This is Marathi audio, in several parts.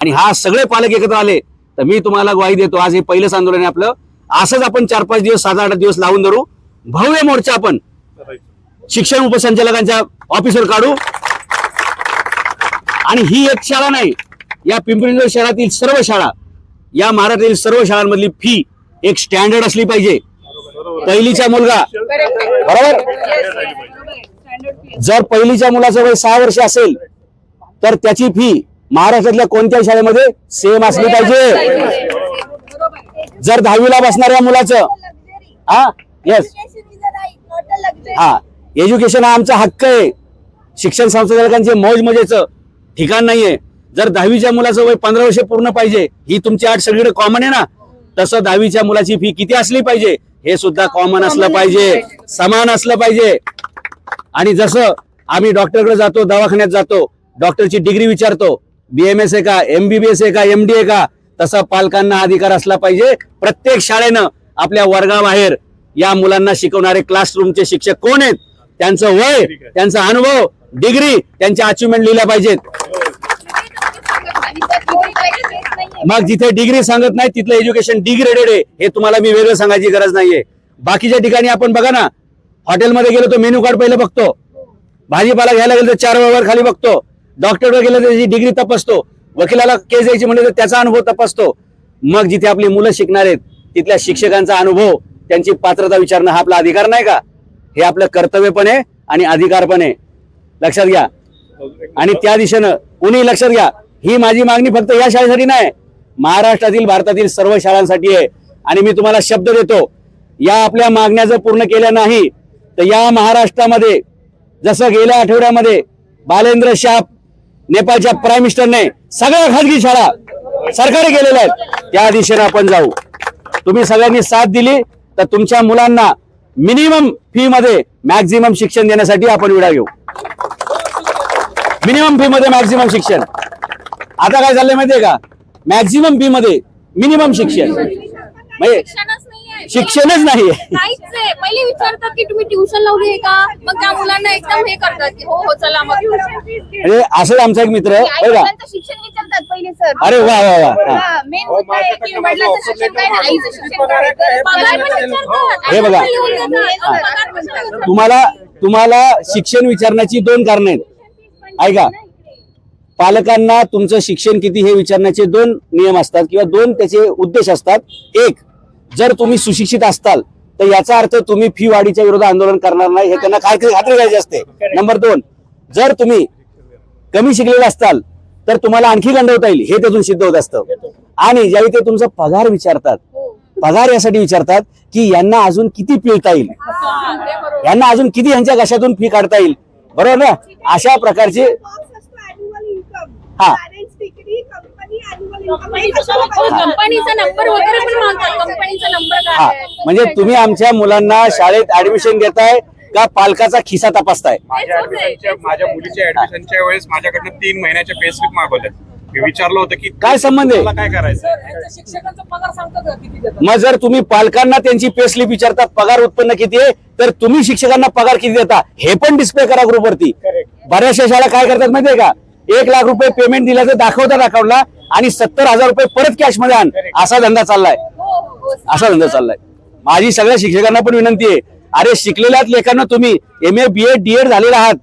आणि हा सगळे पालक एकत्र आले तर मी तुम्हाला ग्वाही देतो, आज हे पहिलंच आंदोलन आहे आपलं. असंच आपण 4-5 दिवस 7-8 दिवस लावून धरू, भव्य मोर्चा आपण शिक्षण उपसंचालकांच्या ऑफिसवर काढू. आणि ही एक शाळा नाही, या पिंपरी चिंचवड शहरातील सर्व शाळा, या महाराष्ट्रातील सर्व शाळांमधली फी एक स्टँडर्ड असली पाहिजे. पहिलीचा मुलगा बरोबर, जर पहिलीच्या मुलाचं वय 6 वर्ष असेल तर त्याची फी महाराष्ट्रातल्या कोणत्याही शाळेमध्ये सेम असली पाहिजे. जर 10वीला बसणाऱ्या मुलाचं येस एज्युकेशन हा आमचा हक्क आहे. शिक्षण संचालकांचे मौज मजेचं ठिकाण नाहीये. जर 10वीच्या मुलाचं वय 15 वर्ष पूर्ण पाहिजे, ही तुमची अट सगळीकडे कॉमन आहे ना, तसं 10वीच्या मुलाची फी किती असली पाहिजे हे सुद्धा कॉमन असलं पाहिजे, समान असलं पाहिजे. आणि जसं आम्ही डॉक्टरकडे जातो, दवाखान्यात जातो, डॉक्टरची डिग्री विचारतो, BMS आहे का, MBBS आहे का, MD आहे का, तसा पालकांना अधिकार असला पाहिजे. प्रत्येक शाळेनं आपल्या वर्गाबाहेर या मुलांना शिकवणारे क्लासरूमचे शिक्षक कोण आहेत, त्यांचं वय, त्यांचा अनुभव, डिग्री, त्यांच्या अचिव्हमेंट लिहिल्या पाहिजेत. मग जिथे डिग्री सांगत नाही तिथलं एज्युकेशन डिग्रेडेड आहे हे तुम्हाला मी वेगळं सांगायची गरज नाहीये. बाकीच्या ठिकाणी आपण बघा ना, हॉटेलमध्ये गेलो तर मेन्यू कार्ड पहिलं बघतो, भाजीपाला घ्यायला गेलो तर 4 व्यवहार खाली बघतो, डॉक्टरकडे गेलं तर त्याची डिग्री तपासतो, वकिलाला केस द्यायची म्हणले तर त्याचा अनुभव तपासतो. मग जिथे आपली मुलं शिकणार आहेत तिथल्या शिक्षकांचा अनुभव, त्यांची पात्रता विचारणं हा आपला अधिकार नाही का? हे आपलं कर्तव्य पण आहे आणि अधिकार पण आहे, लक्षात घ्या. आणि त्या दिशेनं कुणी लक्षात घ्या, ही माझी मागणी फक्त या शाळेसाठी नाही, महाराष्ट्रातील भारतातील सर्व शाळांसाठी आहे. आणि मी तुम्हाला शब्द देतो, या आपल्या मागण्या जर पूर्ण केल्या नाही तर या महाराष्ट्रामध्ये जसं गेल्या आठवड्यामध्ये बालेंद्र शाह नेपाळच्या प्राईम मिनिस्टरने सगळ्या खाजगी शाळा सरकारी केलेल्या आहेत, त्या दिशेने आपण जाऊ. तुम्ही सगळ्यांनी साथ दिली तर तुमच्या मुलांना मिनिमम फी मध्ये मॅक्झिमम शिक्षण देण्यासाठी आपण विडा घेऊ. मिनिमम फी मध्ये मॅक्झिमम शिक्षण. आता काय झालंय माहितीये का, मॅक्झिमम फी मध्ये मिनिमम शिक्षण म्हणजे शिक्षणच नाहीये. पहिले विचारतात की तुम्ही ट्युशन लावली आहे का, मग त्या मुलांना एकदम हे करतात की हो हो चला मग. म्हणजे असंच आमचा एक मित्र आहे बघा, शिक्षण विचारतात पहिले सर. अरे वा वा वा, मेन मुद्दा आहे की वडिलांचं शिक्षण काय आणि आईचं शिक्षण काय, पगार पण विचारतात. हे बघा, तुम्हाला शिक्षण विचारण्याची 2 कारण आहेत. ऐका, पालकांना तुमचं शिक्षण किती हे विचारण्याचे 2 नियम असतात किंवा 2 त्याचे उद्देश असतात. एक, जर तुम्ही सुशिक्षित असताल तर याचा अर्थ तुम्ही फी वाढीच्या विरोधात आंदोलन करणार नाही हे त्यांना खात्री करायची असते. नंबर 2, जर तुम्ही कमी शिकलेले असताल तर तुम्हाला आणखी गंडवता येईल हे त्यातून सिद्ध होत असतं. आणि ज्यावेळी ते तुमचा पगार विचारतात, पगार यासाठी विचारतात की यांना अजून किती पिळता येईल, यांना अजून किती यांच्या घशातून फी काढता येईल, बरोबर ना. अशा प्रकारचे हा कंपनीचा नंबर वगैरे पण मागतात, कंपनीचा नंबर हा, म्हणजे तुम्ही आमच्या मुलांना शाळेत ऍडमिशन देताय का पालकाचा खिसा तपासताय? माझ्या मुलीच्या ऍडमिशनच्या वेळेस माझ्याकडनं 3 महिन्याचे पे स्लिप मागवले. मी विचारलं होतं की काय संबंध आहे, काय करायचं. शिक्षकांचा पगार सांगतात किती देतात. मग जर तुम्ही पालकांना त्यांची पे स्लिप विचारता पगार उत्पन्न किती आहे तर तुम्ही शिक्षकांना पगार किती देता हे पण डिस्प्ले करा ग्रुपवरती. बऱ्याचशा शाळा काय करतात माहितीये का, 1 लाख रुपये पेमेंट दिल्याचं दाखवतात अकाउंटला आणि 70,000 रुपये परत कॅश मध्ये आण, असा धंदा चाललाय, असा धंदा चाललाय. माझी सगळ्या शिक्षकांना पण विनंती आहे, अरे शिकलेल्या लेखांना तुम्ही MA BA DED झालेला आहात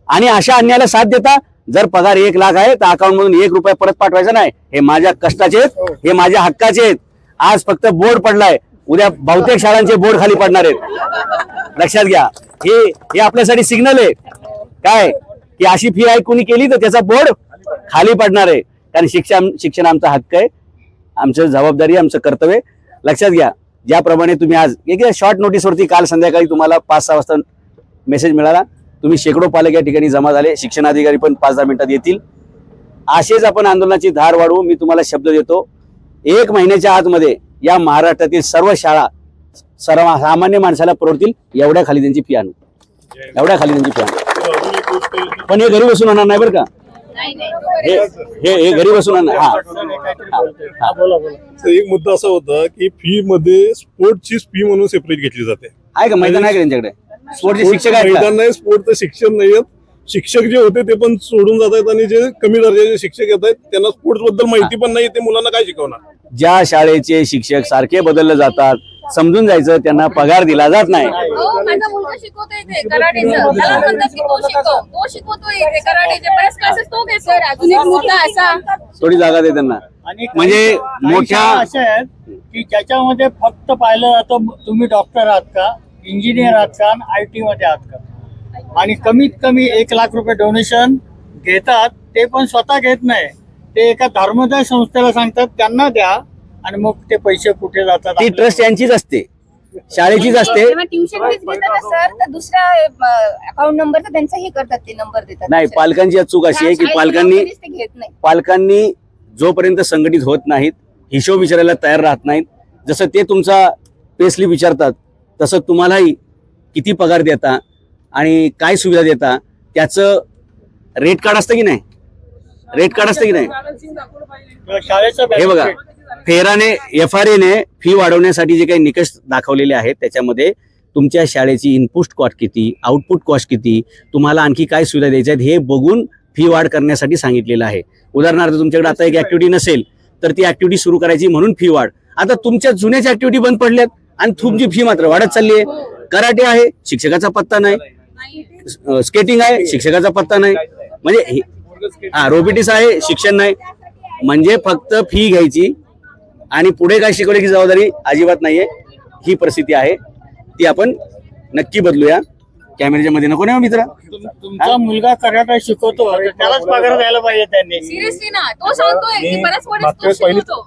आणि अशा अन्यायाला साथ देता. जर पगार 1 लाख आहे तर अकाउंट मधून 1 रुपया परत पाठवायचा नाही. हे माझ्या कष्टाचे आहेत, हे माझ्या हक्काचे आहेत. आज फक्त बोर्ड पडलाय, उद्या बहुतेक शाळांचे बोर्ड खाली पडणार आहेत, लक्षात घ्या. हे आपल्यासाठी सिग्नल आहे काय की अशी फी आहे कोणी केली तर त्याचा बोर्ड खाली पडणार आहे. कारण शिक्षण आमचा हक्क आहे, आमचं जबाबदारी, आमचं कर्तव्य. लक्षात घ्या, ज्याप्रमाणे तुम्ही आज एक शॉर्ट नोटीसवरती काल संध्याकाळी तुम्हाला 5-6 वाजता मेसेज मिळाला, तुम्ही शेकडो पालक या ठिकाणी जमा झाले, शिक्षणाधिकारी पण 5-10 मिनिटात येतील. असेच आपण आंदोलनाची धार वाढवू. मी तुम्हाला शब्द देतो, 1 महिन्याच्या आतमध्ये या महाराष्ट्रातील सर्व शाळा सामान्य माणसाला परवडतील एवढ्या खाली त्यांची फी आणू, एवढ्या खाली त्यांची फी आणू. पण हे घरी बसून होणार नाही बरं का, हे घरी बसून होणार. एक मुद्दा असा होता की फी मध्ये स्पोर्टची फी म्हणून सेपरेट घेतली जाते. आहे का मैदान आहे का त्यांच्याकडे? स्पोर्टचे शिक्षक आहेत का? मैदान नाही, स्पोर्टचं शिक्षण नाही, शिक्षक जे होते ते पण सोडून जात आहेत आणि जे कमी दर्जाचे शिक्षक येत आहेत त्यांना स्पोर्ट्स बद्दल माहिती पण नाही, ते मुलांना काय शिकवणार. ज्या शाळेचे शिक्षक सारखे बदलले जातात समजून जायचं त्यांना पगार दिला जात नाही. हो माझा मुलगा शिकवतोय ते कराटेचं, त्याला म्हणतात की तो शिकवतोय ते कराटेचे बरेच क्लासेस तो घेतो. सर अजून एक मुद्दा असा थोडी जागा दे त्यांना. आणि म्हणजे काही मोठ्या शाळा अशा आहेत की ज्याच्यामध्ये फक्त पाहिलं जातं तुम्ही डॉक्टर आहात का, इंजिनियर आहात का, IT मध्ये आहात का, आणि कमीत कमी 1 लाख रुपये डोनेशन घेतात. ते पण स्वतः घेत नाही, ते एका धर्मदाय संस्थेला सांगतात त्यांना द्या, आणि मग ते पैसे कुठे जातात ती ट्रस्ट यांचीच असते, शाळेचीच असते. जेव्हा ट्युशन फीस घेतात ना सर तर दुसऱ्या अकाउंट नंबरचा त्यांचा हे करतात, ते नंबर देतात. नाही, पालकांची आज चूक अशी आहे की शाळेचे ते घेत नाही. पालकांनी जोपर्यंत संघटित होत नाहीत, हिशोब विचारायला तयार राहत नाहीत, जसं ते तुमचा पे स्लिप विचारतात तसं तुम्हालाही किती पगार देता आणि काय सुविधा देता त्याचं रेट कार्ड असतं की नाही, रेट कार्ड असतं की नाही. बॅलन्सिंग दाखवलं पाहिजे. शाळेचं हे बघा, benefit. फेराने FRA ने फी वाढवण्यासाठी जे काही निकष दाखवलेले आहेत त्याच्यामध्ये तुमच्या शाळेची इनपुट कॉस्ट किती, आउटपुट कॉस्ट किती, तुम्हाला आणखी काय सुविधा द्यायच्या आहेत हे बघून फी वाढ करण्यासाठी सांगितलेलं आहे. उदाहरणार्थ तुमच्याकडे आता एक ऍक्टिव्हिटी नसेल तर ती ऍक्टिव्हिटी सुरू करायची म्हणून फी वाढ. आता तुमच्या जुन्याच ऍक्टिव्हिटी बंद पडल्यात आणि तुमची फी मात्र वाढत चालली आहे. कराटे आहे, शिक्षकाचा पत्ता नाही. स्केटिंग आहे, शिक्षकाचा पत्ता नाही. म्हणजे रोबोटिक्स आहे, शिक्षण नाही. म्हणजे फक्त फी घ्यायची आणि पुढे काय शिकवण्याची जबाबदारी अजिबात नाहीये. ही परिस्थिती आहे, ती आपण नक्की बदलूया. कॅमेऱ्याच्या मध्ये नको ना मित्रा. तुमचा मुलगा कराटे शिकवतो, तर त्यालाच पगार द्यायला पाहिजे त्यांनी. सिरियसली ना, तो सांगतोय की बऱ्याच वेळेस तो शिकवतो.